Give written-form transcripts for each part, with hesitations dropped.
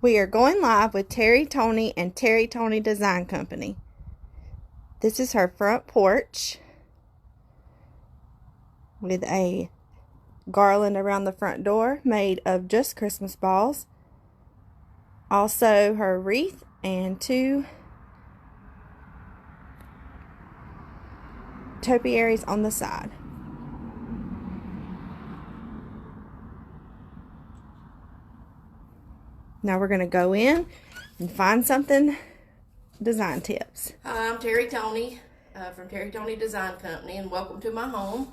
We are going live with Terry Tony and Terry Tony Design Company. This is her front porch with a garland around the front door made of just Christmas balls. Also her wreath and 2 topiaries on the side. Now we're going to go in and find something design tips. Hi, I'm Terry Tony from Terry Tony Design Company, and welcome to my home.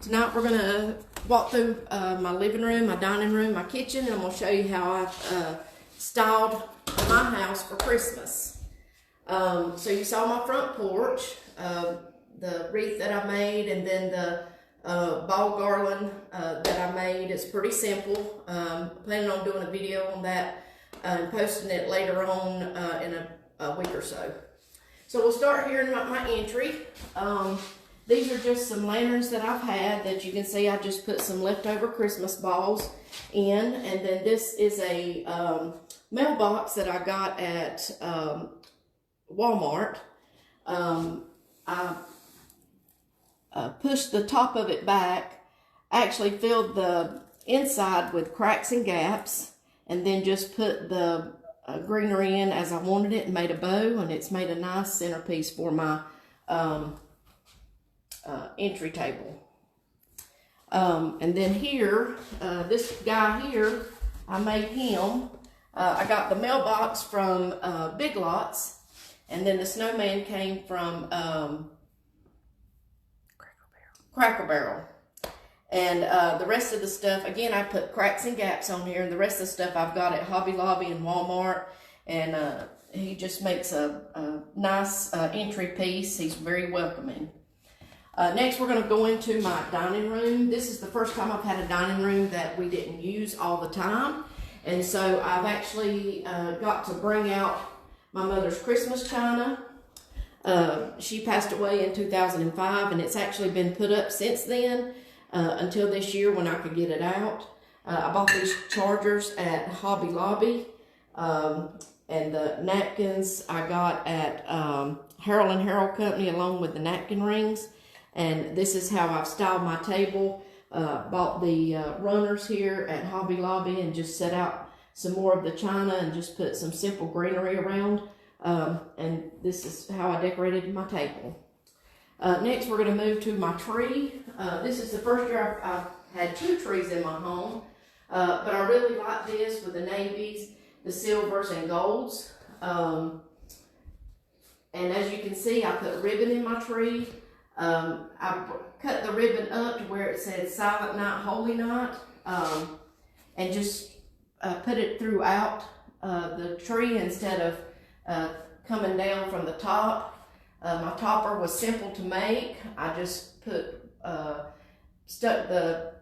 Tonight we're going to walk through my living room, my dining room, my kitchen, and I'm going to show you how I've styled my house for Christmas. So you saw my front porch, the wreath that I made, and then the ball garland that I made. It's pretty simple. Planning on doing a video on that and posting it later on in a week or so. So we'll start here in my entry. These are just some lanterns that I've had that you can see I just put some leftover Christmas balls in. And then this is a mailbox that I got at Walmart. I pushed the top of it back, actually filled the inside with cracks and gaps, and then just put the greenery in as I wanted it and made a bow, and it's made a nice centerpiece for my entry table. And then here, this guy here, I made him. I got the mailbox from Big Lots, and then the snowman came from Cracker Barrel. And the rest of the stuff, again, I put cracks and gaps on here, and the rest of the stuff I've got at Hobby Lobby and Walmart. And he just makes a nice entry piece. He's very welcoming. Next, we're going to go into my dining room. This is the first time I've had a dining room that we didn't use all the time. And so I've actually got to bring out my mother's Christmas china. She passed away in 2005, and it's actually been put up since then until this year when I could get it out. I bought these chargers at Hobby Lobby, and the napkins I got at Harold & Harold Company along with the napkin rings. And this is how I've styled my table. Bought the runners here at Hobby Lobby and just set out some more of the china and just put some simple greenery around. And this is how I decorated my table. Next, we're going to move to my tree. This is the first year I've had 2 trees in my home, but I really like this with the navies, the silvers, and golds. And as you can see, I put ribbon in my tree. I cut the ribbon up to where it said Silent Night, Holy Night, and just put it throughout the tree instead of coming down from the top. My topper was simple to make. I just stuck the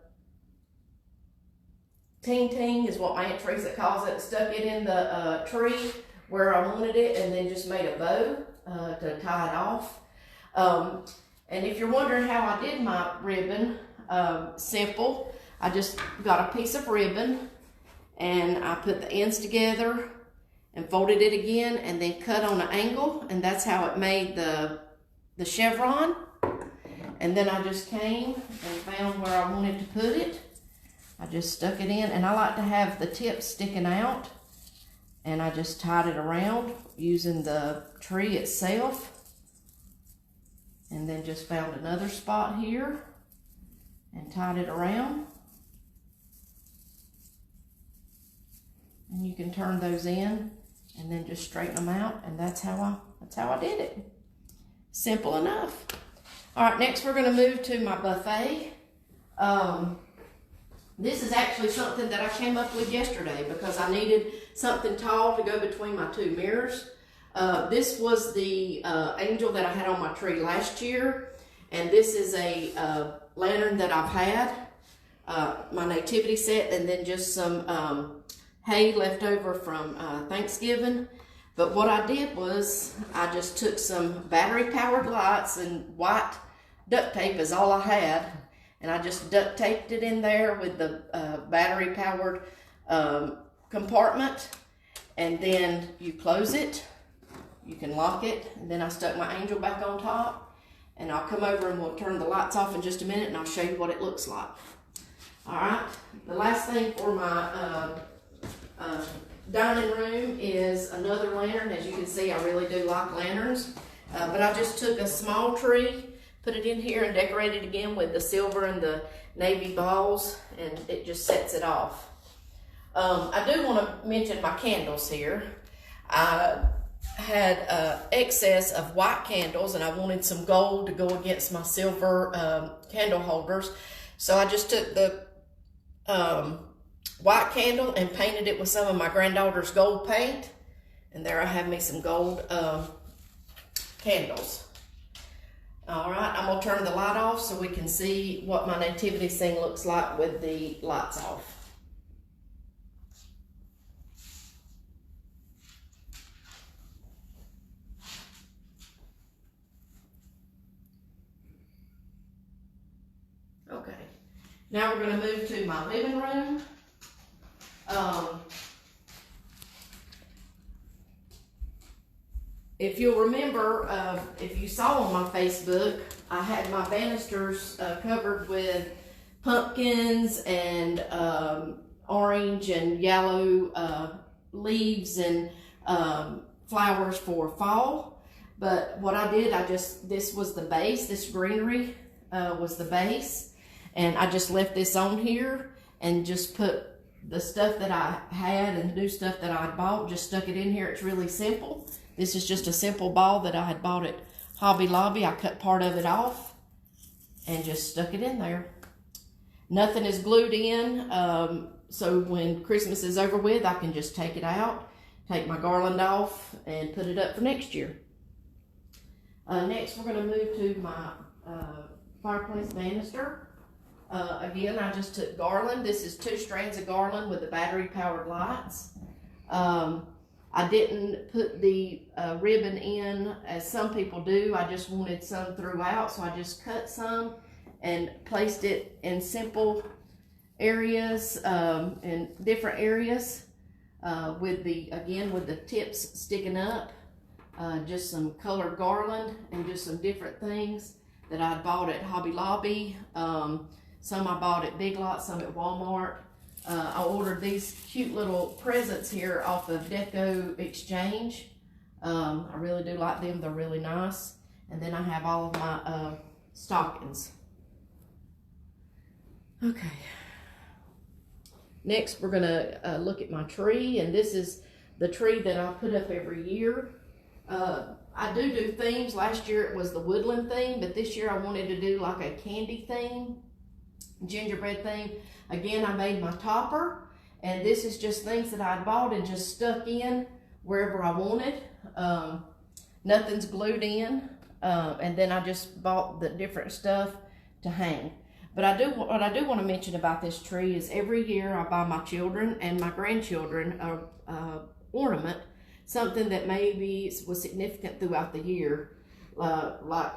ting is what my Aunt Teresa calls it, stuck it in the tree where I wanted it, and then just made a bow to tie it off. And if you're wondering how I did my ribbon, simple. I just got a piece of ribbon and I put the ends together and folded it again and then cut on an angle, and that's how it made the chevron. And then I just came and found where I wanted to put it. I just stuck it in, and I like to have the tips sticking out, and I just tied it around using the tree itself, and then just found another spot here and tied it around. And you can turn those in and then just straighten them out, and that's how I did it. Simple enough. All right, next we're going to move to my buffet. This is actually something that I came up with yesterday because I needed something tall to go between my 2 mirrors. This was the angel that I had on my tree last year, and this is a lantern that I've had, my nativity set, and then just some hay left over from Thanksgiving. But what I did was I just took some battery powered lights, and white duct tape is all I had, and I just duct taped it in there with the battery powered compartment, and then you close it. You can lock it, and then I stuck my angel back on top, and I'll come over and we'll turn the lights off in just a minute, and I'll show you what it looks like. All right, the last thing for my dining room is another lantern. As you can see, I really do like lanterns, but I just took a small tree, put it in here, and decorated again with the silver and the navy balls, and it just sets it off. I do want to mention my candles here. I had excess of white candles, and I wanted some gold to go against my silver candle holders. So I just took the white candle and painted it with some of my granddaughter's gold paint. And there I have me some gold candles. All right, I'm gonna turn the light off so we can see what my nativity scene looks like with the lights off. Okay, now we're gonna move to my living room. If you'll remember, if you saw on my Facebook, I had my banisters covered with pumpkins and orange and yellow leaves and flowers for fall. But what I did, this was the base, this greenery was the base, and I just left this on here and just put the stuff that I had and new stuff that I bought, just stuck it in here. It's really simple. This is just a simple ball that I had bought at Hobby Lobby. I cut part of it off and just stuck it in there. Nothing is glued in, so when Christmas is over with, I can just take it out, take my garland off, and put it up for next year. Next, we're going to move to my fireplace banister. Again, I just took garland. This is 2 strands of garland with the battery-powered lights. I didn't put the ribbon in as some people do. I just wanted some throughout, so I just cut some and placed it in simple areas, in different areas, with the tips sticking up. Just some colored garland and just some different things that I bought at Hobby Lobby. Some I bought at Big Lots, some at Walmart. I ordered these cute little presents here off of Decor Exchange. I really do like them. They're really nice. And then I have all of my stockings. Okay. Next, we're going to look at my tree. And this is the tree that I put up every year. I do themes. Last year it was the woodland theme, but this year I wanted to do like a candy theme, gingerbread theme. Again, I made my topper, and this is just things that I bought and just stuck in wherever I wanted. Nothing's glued in, and then I just bought the different stuff to hang. But what I do want to mention about this tree is every year I buy my children and my grandchildren a ornament, something that maybe was significant throughout the year. Like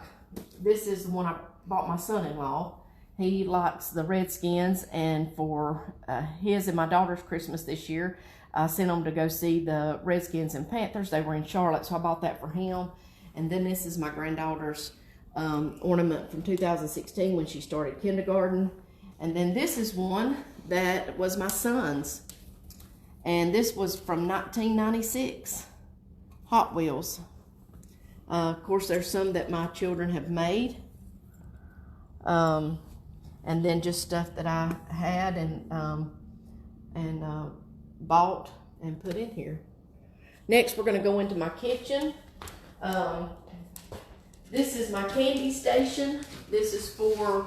this is the one I bought my son-in-law. He likes the Redskins, and for his and my daughter's Christmas this year, I sent them to go see the Redskins and Panthers. They were in Charlotte, so I bought that for him. And then this is my granddaughter's ornament from 2016 when she started kindergarten. And then this is one that was my son's. And this was from 1996, Hot Wheels. Of course, there's some that my children have made. And then just stuff that I had and bought and put in here. Next, we're going to go into my kitchen. This is my candy station. This is for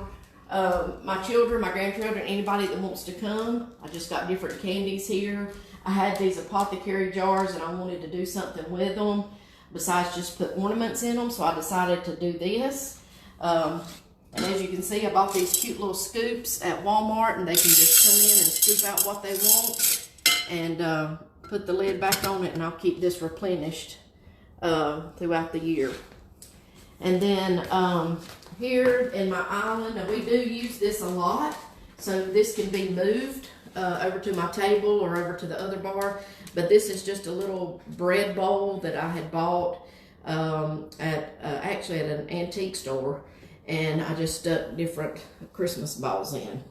my children, my grandchildren, anybody that wants to come. I just got different candies here. I had these apothecary jars and I wanted to do something with them besides just put ornaments in them, so I decided to do this. And as you can see, I bought these cute little scoops at Walmart, and they can just come in and scoop out what they want and put the lid back on it, and I'll keep this replenished throughout the year. And then here in my island, and we do use this a lot, so this can be moved over to my table or over to the other bar. But this is just a little bread bowl that I had bought actually at an antique store, and I just stuck different Christmas balls in.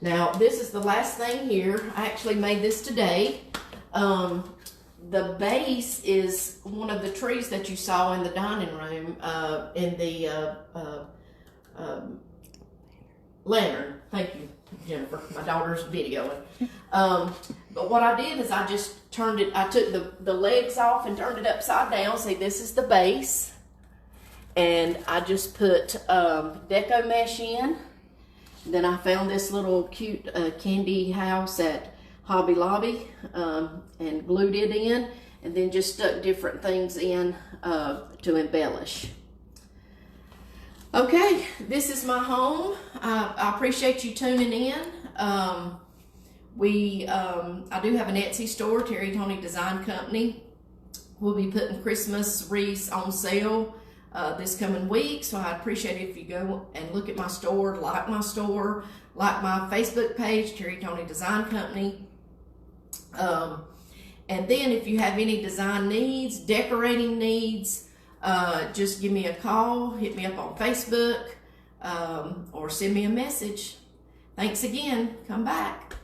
Now this is the last thing here. I actually made this today. The base is one of the trees that you saw in the dining room in the lantern. Thank you, Jennifer. My daughter's videoing. But what I did is I just turned it, I took the legs off and turned it upside down. See, this is the base. And I just put deco mesh in. Then I found this little cute candy house at Hobby Lobby and glued it in, and then just stuck different things in to embellish. Okay, this is my home. I appreciate you tuning in. I do have an Etsy store, Terry Tony Design Company. We'll be putting Christmas wreaths on sale this coming week, so I'd appreciate it if you go and look at my store, like my Facebook page, Terry Tony Design Company. And then if you have any design needs, decorating needs, just give me a call, hit me up on Facebook, or send me a message. Thanks again. Come back.